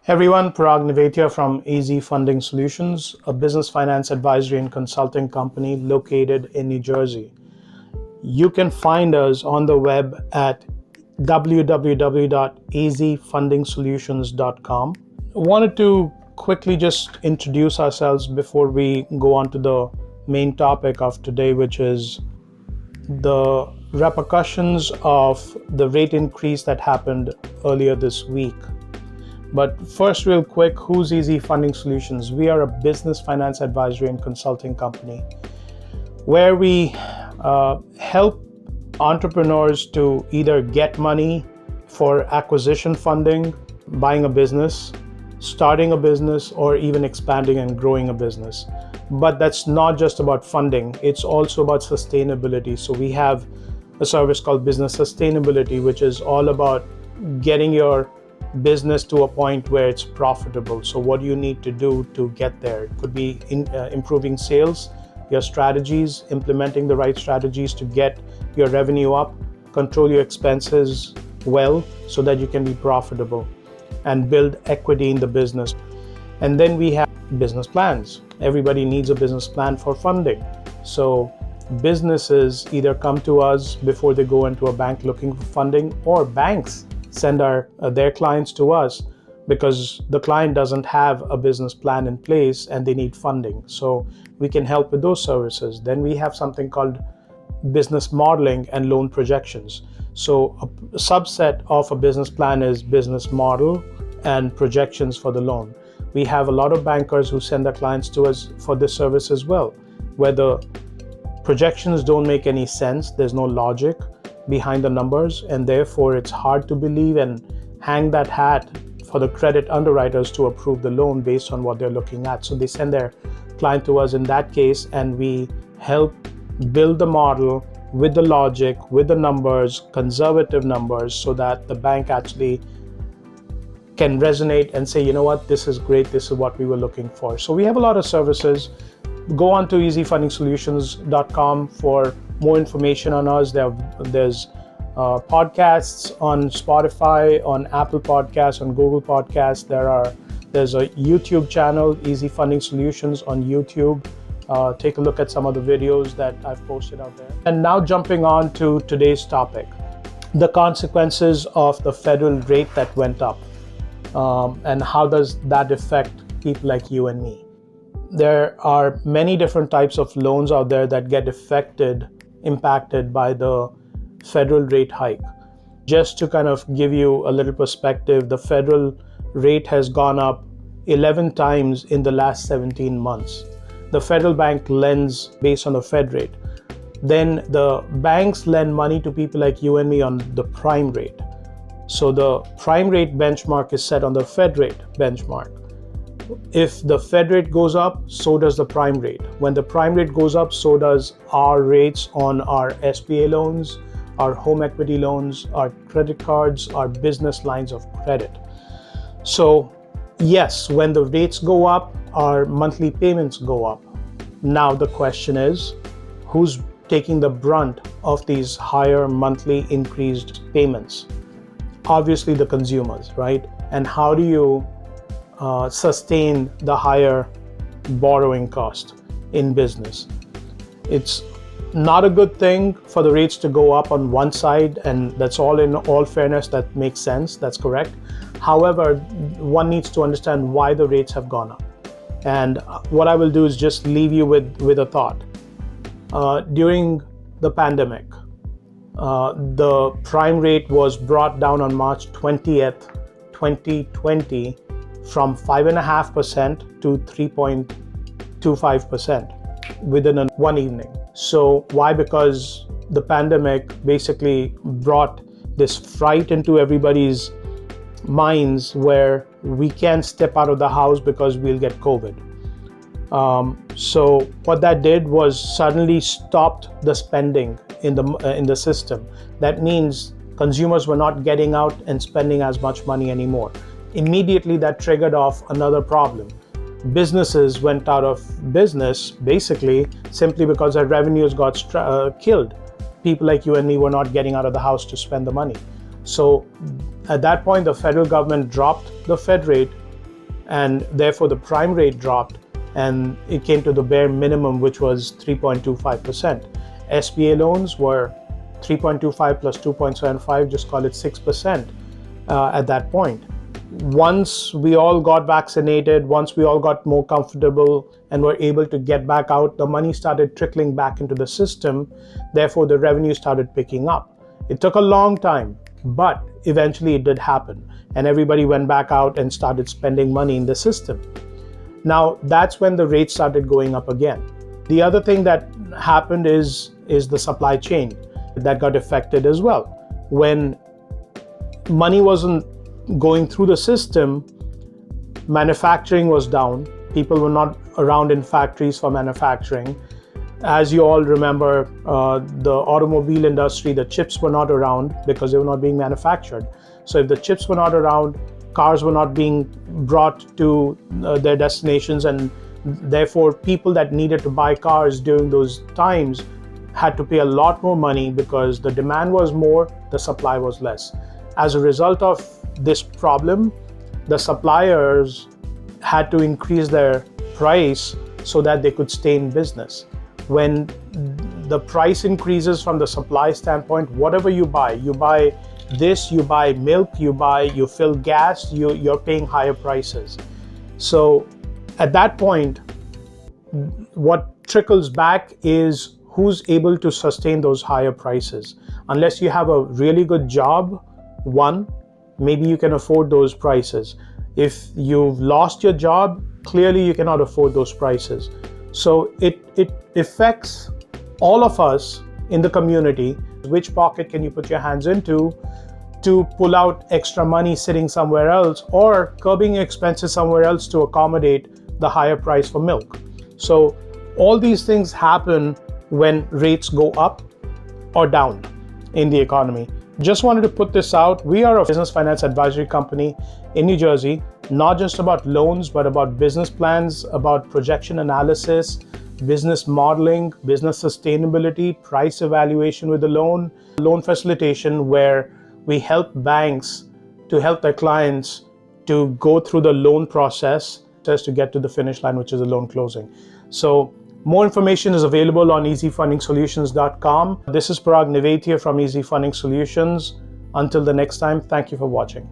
Everyone, Parag Nevatia from Easy Funding Solutions, a business finance advisory and consulting company located in New Jersey. You can find us on the web at www.easyfundingsolutions.com. I wanted to quickly just introduce ourselves before we go on to the main topic of today, which is the repercussions of the rate increase that happened earlier this week. But first, real quick, who's Easy Funding Solutions? We are a business finance advisory and consulting company where we help entrepreneurs to either get money for acquisition funding, buying a business, starting a business, or even expanding and growing a business. But that's not just about funding, it's also about sustainability. So we have a service called Business Sustainability, which is all about getting your business to a point where it's profitable. So what do you need to do to get there? It could be improving sales, your strategies, implementing the right strategies to get your revenue up, control your expenses well so that you can be profitable and build equity in the business. And then we have business plans. Everybody needs a business plan for funding. So businesses either come to us before they go into a bank looking for funding, or banks send their clients to us because the client doesn't have a business plan in place and they need funding. So we can help with those services. Then we have something called business modeling and loan projections. So a subset of a business plan is business model and projections for the loan. We have a lot of bankers who send their clients to us for this service as well, where the projections don't make any sense, there's no logic behind the numbers, and therefore it's hard to believe and hang that hat for the credit underwriters to approve the loan based on what they're looking at. So they send their client to us in that case, and we help build the model with the logic, with the numbers, conservative numbers, so that the bank actually can resonate and say, you know what, this is great, this is what we were looking for. So we have a lot of services. Go on to easyfundingsolutions.com for more information on us. There's podcasts on Spotify, on Apple Podcasts, on Google Podcasts. There's a YouTube channel, Easy Funding Solutions on YouTube. Take a look at some of the videos that I've posted out there. And now jumping on to today's topic, the consequences of the federal rate that went up, and how does that affect people like you and me. There are many different types of loans out there that get impacted by the federal rate hike. Just to kind of give you a little perspective, the federal rate has gone up 11 times in the last 17 months. The federal bank lends based on the Fed rate. Then the banks lend money to people like you and me on the prime rate. So the prime rate benchmark is set on the Fed rate benchmark. If the Fed rate goes up, so does the prime rate. When the prime rate goes up, so does our rates on our SBA loans, our home equity loans, our credit cards, our business lines of credit. So yes, when the rates go up, our monthly payments go up. Now the question is, who's taking the brunt of these higher monthly increased payments? Obviously the consumers, right? And how do you sustain the higher borrowing cost in business? It's not a good thing for the rates to go up on one side, and that's all in all fairness, that makes sense, that's correct. However, one needs to understand why the rates have gone up. And what I will do is just leave you with a thought. During the pandemic, the prime rate was brought down on March 20th, 2020 from 5.5% to 3.25% within one evening. So why? Because the pandemic basically brought this fright into everybody's minds where we can't step out of the house because we'll get COVID. So what that did was suddenly stopped the spending in the system. That means consumers were not getting out and spending as much money anymore. Immediately that triggered off another problem. Businesses went out of business basically simply because their revenues got killed. People like you and me were not getting out of the house to spend the money. So at that point, the federal government dropped the Fed rate and therefore the prime rate dropped and it came to the bare minimum, which was 3.25%. SBA loans were 3.25 plus 2.75, just call it 6% at that point. Once we all got vaccinated, once we all got more comfortable and were able to get back out, the money started trickling back into the system. Therefore, the revenue started picking up. It took a long time, but eventually it did happen. And everybody went back out and started spending money in the system. Now, that's when the rates started going up again. The other thing that happened is the supply chain that got affected as well. When money wasn't going through the system, manufacturing was down. People were not around in factories for manufacturing. As you all remember, the automobile industry, the chips were not around because they were not being manufactured. So if the chips were not around, cars were not being brought to their destinations, and therefore people that needed to buy cars during those times had to pay a lot more money because the demand was more, the supply was less. As a result of this problem, the suppliers had to increase their price so that they could stay in business. When the price increases from the supply standpoint, whatever you buy this, you buy milk, you fill gas, you're paying higher prices. So at that point, what trickles back is who's able to sustain those higher prices. Unless you have a really good job, one, maybe you can afford those prices. If you've lost your job, clearly you cannot afford those prices. So it affects all of us in the community. Which pocket can you put your hands into to pull out extra money sitting somewhere else, or curbing expenses somewhere else to accommodate the higher price for milk? So all these things happen when rates go up or down in the economy. Just wanted to put this out. We are a business finance advisory company in New Jersey, not just about loans, but about business plans, about projection analysis, business modeling, business sustainability, price evaluation with the loan facilitation, where we help banks to help their clients to go through the loan process just to get to the finish line, which is the loan closing. So more information is available on easyfundingsolutions.com. This is Parag Nevatia from Easy Funding Solutions. Until the next time, thank you for watching.